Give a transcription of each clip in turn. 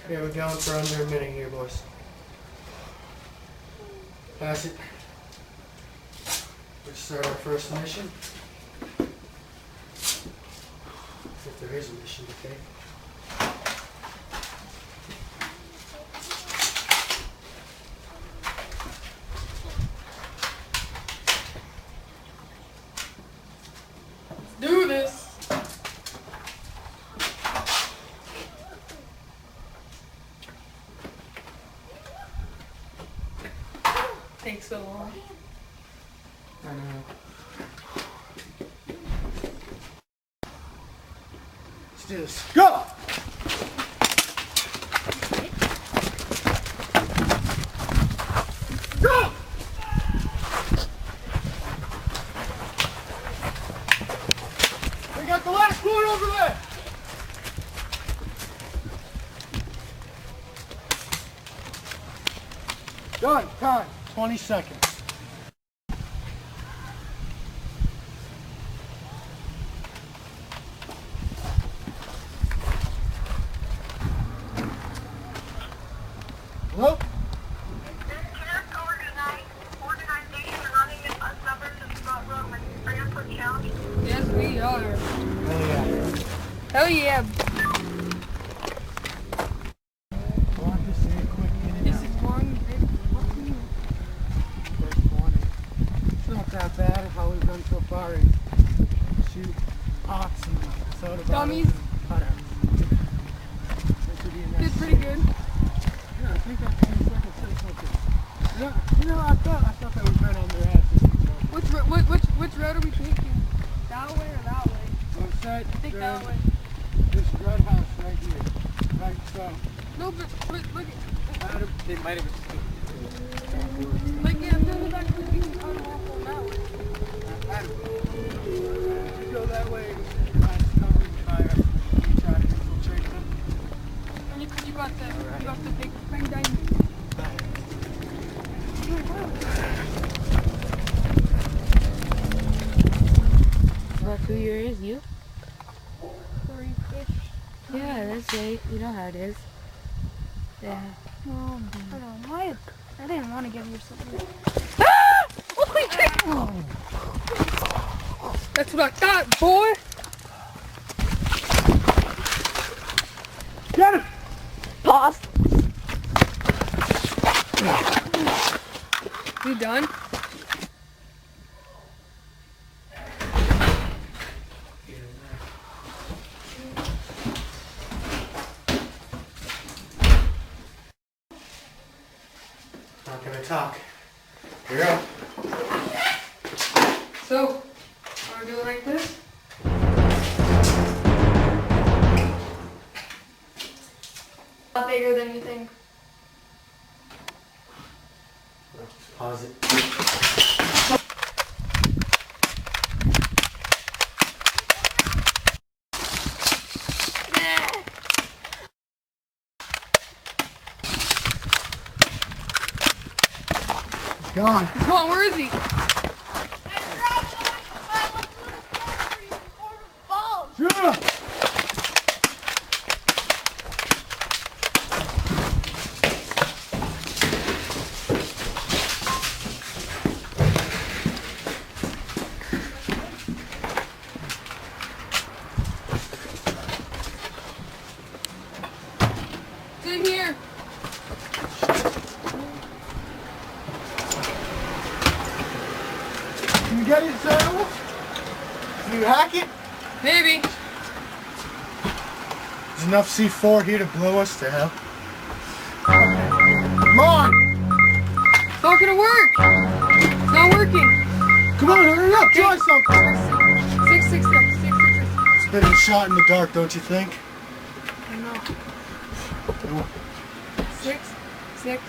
Okay, we're going for under a minute here, boys. Pass it. Let's start our first mission. If there is a mission, okay? Let's do this! Takes so long. I know. Let's do this. Go! Go! We got the last one over there! Done. Time. 20 seconds. Hello? Yes, we are. Oh yeah. Hell yeah. I want to see a quick in and This out. is one big fucking... First warning. It's not that bad how we've done so far in shoot pots and soda bottles Dummies. and cutouts. This would be a nice Did pretty good. Yeah, I think that 20 seconds says something. You know, I thought that was right on their asses. Which road are we taking? That way or that way? One set, I think that way. this red house right here. Right, so. No, but look at... They might have Like, yeah, no, back to we can cut them off on that way. You go that way, it's covering fire. You try to infiltrate them. And you got the, Alright. you got the big bang dang. About 2 years, you? 3-ish. Yeah, that's right. You know how it is. Yeah. Oh, I don't know. I didn't want to give you something. That's what I thought, boy. Get him! Pause. You done? Not gonna talk. You're up. So, want to do it like this? A lot bigger than you think. Pause it. Gone. Come on, where is he? Yeah. It's in here. Can you get it, Sarah? Can you hack it? Maybe. There's enough C4 here to blow us to hell. Come on! It's not gonna work. It's not working. Come on, hurry up! Try something! 666. 666. It's a bit of a shot in the dark, don't you think? I know. 666.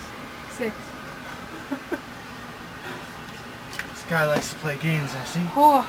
This guy likes to play games, I see. Oh.